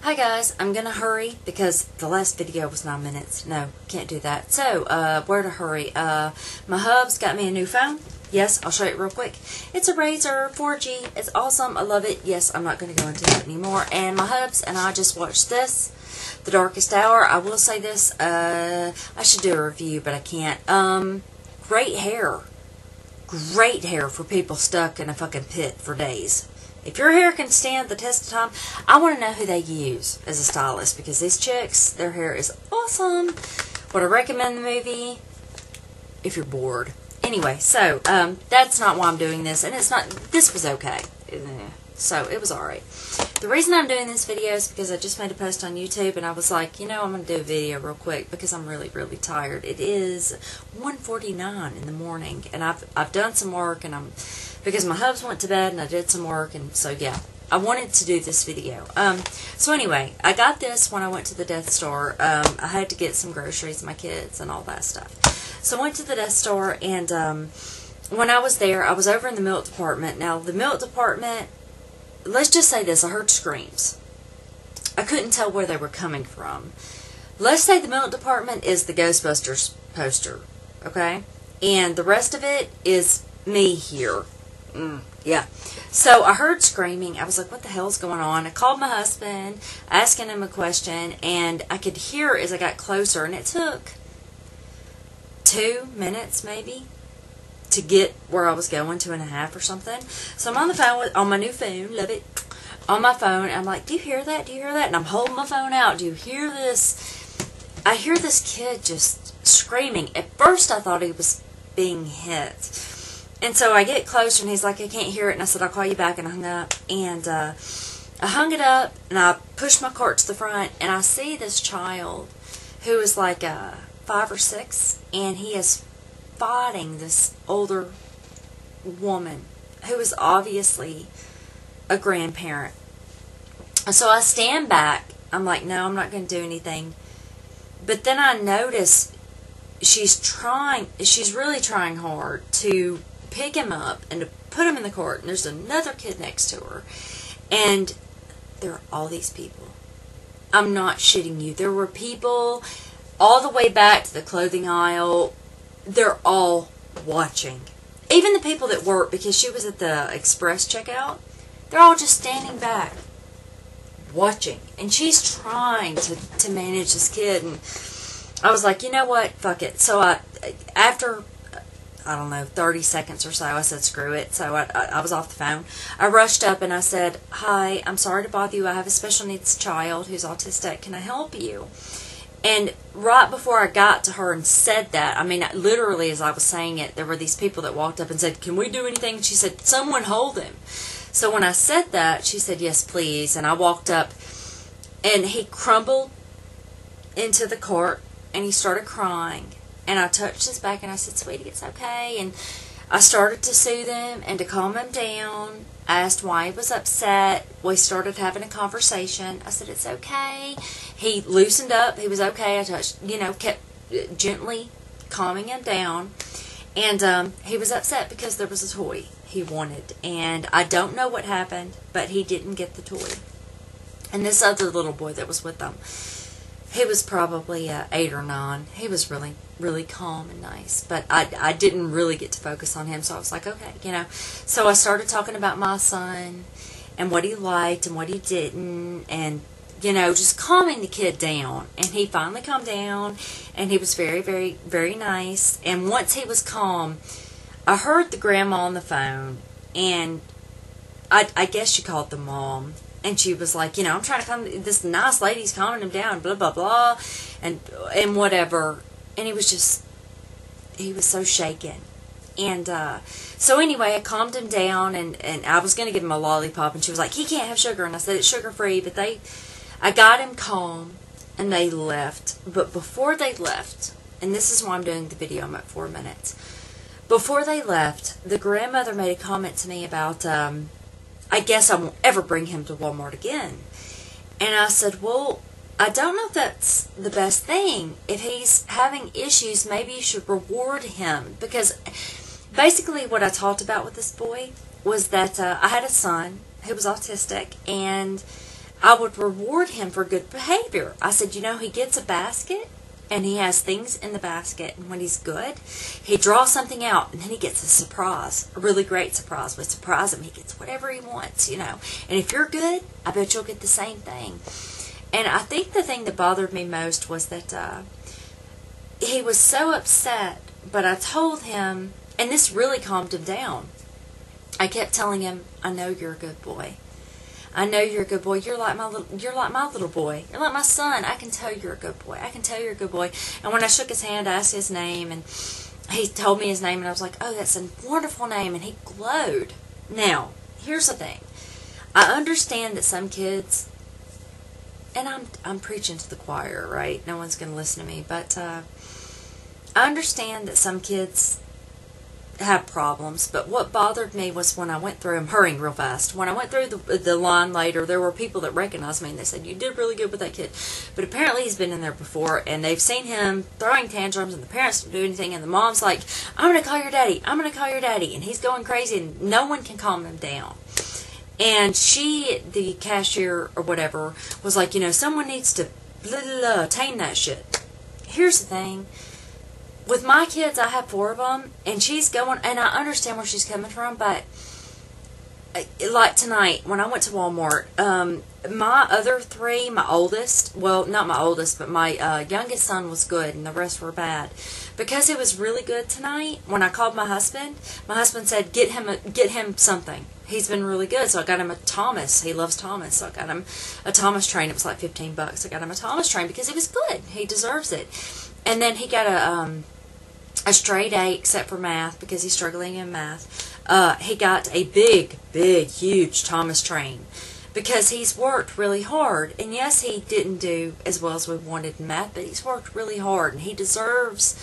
Hi guys, I'm gonna hurry because the last video was 9 minutes. No, can't do that. So, where to hurry? My hub's got me a new phone. Yes, I'll show you real quick. It's a RAZR 4G. It's awesome. I love it. Yes, I'm not gonna go into that anymore. And my hubs and I just watched this, The Darkest Hour. I will say this, I should do a review, but I can't. Great hair. Great hair for people stuck in a fucking pit for days. If your hair can stand the test of time, I want to know who they use as a stylist, because these chicks, their hair is awesome. Would I recommend the movie? If you're bored. Anyway, so, that's not why I'm doing this, and it's not, this was okay. So, it was alright. The reason I'm doing this video is because I just made a post on YouTube, and I was like, you know, I'm going to do a video real quick because I'm really, really tired. It is 1:49 in the morning, and I've done some work, and because my hubs went to bed, and I did some work, and so, yeah. I wanted to do this video. So anyway, I got this when I went to the Death Store. I had to get some groceries, my kids, and all that stuff. So I went to the Death Store, and when I was there, I was over in the milk department. Now, the milk department, let's just say this, I heard screams. I couldn't tell where they were coming from. Let's say the milk department is the Ghostbusters poster, okay? And the rest of it is me here. Yeah. So I heard screaming. I was like, what the hell's going on? I called my husband, asking him a question, and I could hear as I got closer, and it took 2 minutes maybe to get where I was going, 2.5 or something. So I'm on the phone on my new phone, love it, on my phone, and I'm like, do you hear that? Do you hear that? And I'm holding my phone out. Do you hear this? I hear this kid just screaming. At first I thought he was being hit. And so I get closer, and he's like, I can't hear it. And I said, I'll call you back, and I hung up. And I hung it up, and I pushed my cart to the front, and I see this child who is like 5 or 6, and he is fighting this older woman who is obviously a grandparent. So I stand back. I'm like, no, I'm not going to do anything. But then I notice she's really trying hard to pick him up and to put him in the cart, and there's another kid next to her, and there are all these people. I'm not shitting you. There were people all the way back to the clothing aisle. They're all watching. Even the people that work, because she was at the express checkout, they're all just standing back watching, and she's trying to manage this kid. And I was like, you know what, fuck it. So after I don't know, 30 seconds or so, I said, screw it. So I was off the phone. I rushed up and I said, hi, I'm sorry to bother you. I have a special needs child who's autistic. Can I help you? And right before I got to her and said that, I mean, literally as I was saying it, there were these people that walked up and said, can we do anything? And she said, someone hold him. So when I said that, she said, yes, please. And I walked up, and he crumbled into the cart, and he started crying. And I touched his back, and I said, sweetie, it's okay. And I started to soothe him and to calm him down. I asked why he was upset. We started having a conversation. I said, it's okay. He loosened up. He was okay. I touched, kept gently calming him down. And he was upset because there was a toy he wanted. And I don't know what happened, but he didn't get the toy. And this other little boy that was with them, he was probably 8 or 9. He was really, really calm and nice. But I didn't really get to focus on him. So I was like, okay, So I started talking about my son and what he liked and what he didn't. And, just calming the kid down. And he finally calmed down. And he was very, very, very nice. And once he was calm, I heard the grandma on the phone. And I guess she called the mom. And she was like, I'm trying to calm, this nice lady's calming him down, blah, blah, blah, and whatever. And he was so shaken. And so anyway, I calmed him down, and I was going to give him a lollipop, and she was like, he can't have sugar. And I said, it's sugar-free. But I got him calm, and they left. But before they left, and this is why I'm doing the video, I'm at 4 minutes. Before they left, the grandmother made a comment to me about, I guess I won't ever bring him to Walmart again. And I said, well, I don't know if that's the best thing. If he's having issues, maybe you should reward him. Because basically what I talked about with this boy was that I had a son who was autistic, and I would reward him for good behavior. I said, you know, he gets a basket and he has things in the basket, and when he's good, he draws something out and then he gets a surprise, a really great surprise. We surprise him, he gets whatever he wants, you know. And if you're good, I bet you'll get the same thing. And I think the thing that bothered me most was that he was so upset, but I told him, and this really calmed him down. I kept telling him, I know you're a good boy. I know you're a good boy. You're like my little boy. You're like my son. I can tell you're a good boy. I can tell you're a good boy. And when I shook his hand, I asked his name, and he told me his name, and I was like, oh, that's a wonderful name, and he glowed. Now, here's the thing. I understand that some kids, and I'm preaching to the choir, right? No one's going to listen to me, but I understand that some kids have problems, but what bothered me was when I went through, I'm hurrying real fast, when I went through the line later, there were people that recognized me and they said, you did really good with that kid. But apparently he's been in there before and they've seen him throwing tantrums and the parents don't do anything, and the mom's like, I'm going to call your daddy, I'm going to call your daddy, and he's going crazy and no one can calm him down. And she, the cashier or whatever, was like, you know, someone needs to blah, blah, blah, tame that shit. Here's the thing. With my kids, I have 4 of them, and she's going, and I understand where she's coming from, but like tonight, when I went to Walmart, my other 3, my oldest, well, not my oldest, but my youngest son was good, and the rest were bad. Because it was really good tonight, when I called my husband said, get him something. He's been really good, so I got him a Thomas. He loves Thomas, so I got him a Thomas train. It was like $15. I got him a Thomas train because he was good. He deserves it. And then he got a straight A except for math because he's struggling in math. He got a big, huge Thomas train because he's worked really hard. And yes, he didn't do as well as we wanted in math, but he's worked really hard and he deserves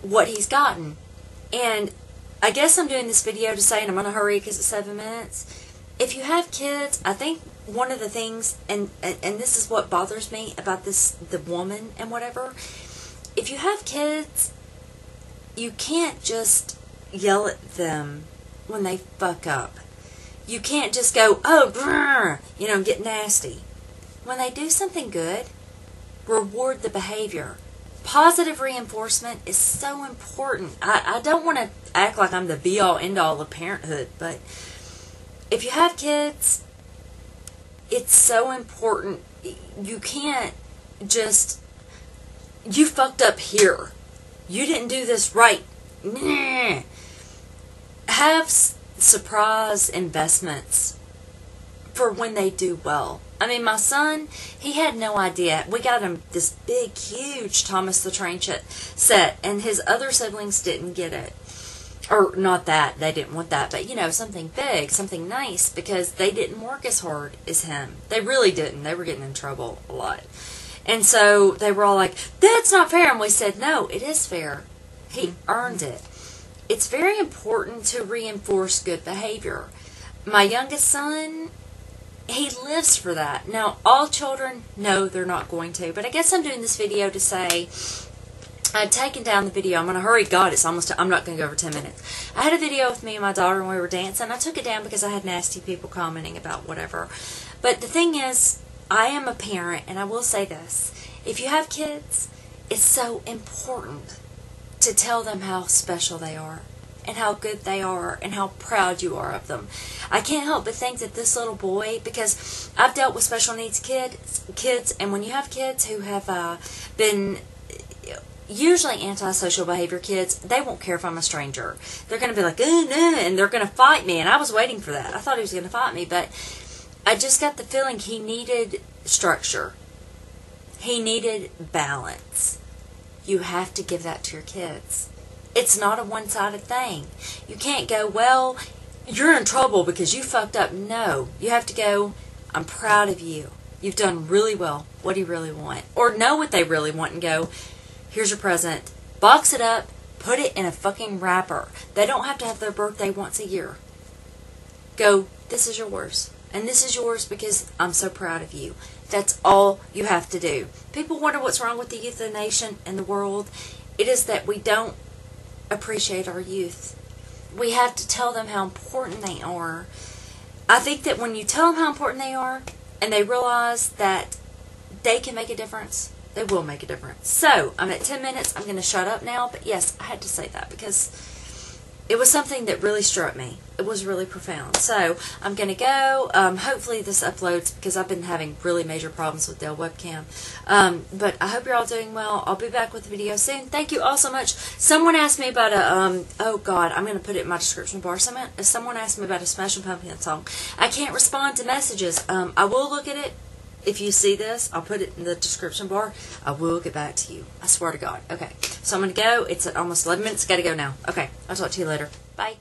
what he's gotten. And I guess I'm doing this video to say, and I'm going to hurry because it's 7 minutes. If you have kids, I think one of the things, and this is what bothers me about the woman and whatever, if you have kids, you can't just yell at them when they fuck up. You can't just go, oh, brr, you know, get nasty. When they do something good, reward the behavior. Positive reinforcement is so important. I don't want to act like I'm the be-all, end-all of parenthood, but if you have kids, it's so important. You can't just, you fucked up here. You didn't do this right. Nah. Have surprise investments for when they do well. I mean, my son, he had no idea. We got him this big, huge Thomas the Train set, and his other siblings didn't get it. Or not that, they didn't want that, but you know, something big, something nice, because they didn't work as hard as him. They really didn't. They were getting in trouble a lot. And so they were all like, that's not fair. And we said, no, it is fair. He earned it. It's very important to reinforce good behavior. My youngest son, he lives for that. Now, all children, no, they're not going to. But I guess I'm doing this video to say, I've taken down the video. I'm going to hurry. God, it's almost, I'm not going to go over 10 minutes. I had a video with me and my daughter and we were dancing. I took it down because I had nasty people commenting about whatever. But the thing is, I am a parent, and I will say this. If you have kids, it's so important to tell them how special they are and how good they are and how proud you are of them. I can't help but think that this little boy, because I've dealt with special needs kids, and when you have kids who have been usually antisocial behavior kids, they won't care if I'm a stranger. They're going to be like, no, and they're going to fight me, and I was waiting for that. I thought he was going to fight me, but I just got the feeling he needed structure. He needed balance. You have to give that to your kids. It's not a one-sided thing. You can't go, well, you're in trouble because you fucked up. No. You have to go, I'm proud of you. You've done really well. What do you really want? Or know what they really want and go, here's your present. Box it up. Put it in a fucking wrapper. They don't have to have their birthday once a year. Go, this is yours. And this is yours because I'm so proud of you. That's all you have to do. People wonder what's wrong with the youth of the nation and the world. It is that we don't appreciate our youth. We have to tell them how important they are. I think that when you tell them how important they are, and they realize that they can make a difference, they will make a difference. So, I'm at 10 minutes. I'm going to shut up now. But yes, I had to say that because it was something that really struck me. It was really profound. So, I'm going to go. Hopefully this uploads because I've been having really major problems with the webcam. But I hope you're all doing well. I'll be back with a video soon. Thank you all so much. Someone asked me about a, oh God, I'm going to put it in my description bar. Someone asked me about a Smashing Pumpkin song. I can't respond to messages. I will look at it. If you see this, I'll put it in the description bar. I will get back to you. I swear to God. Okay. So I'm going to go. It's at almost 11 minutes. Got to go now. Okay. I'll talk to you later. Bye.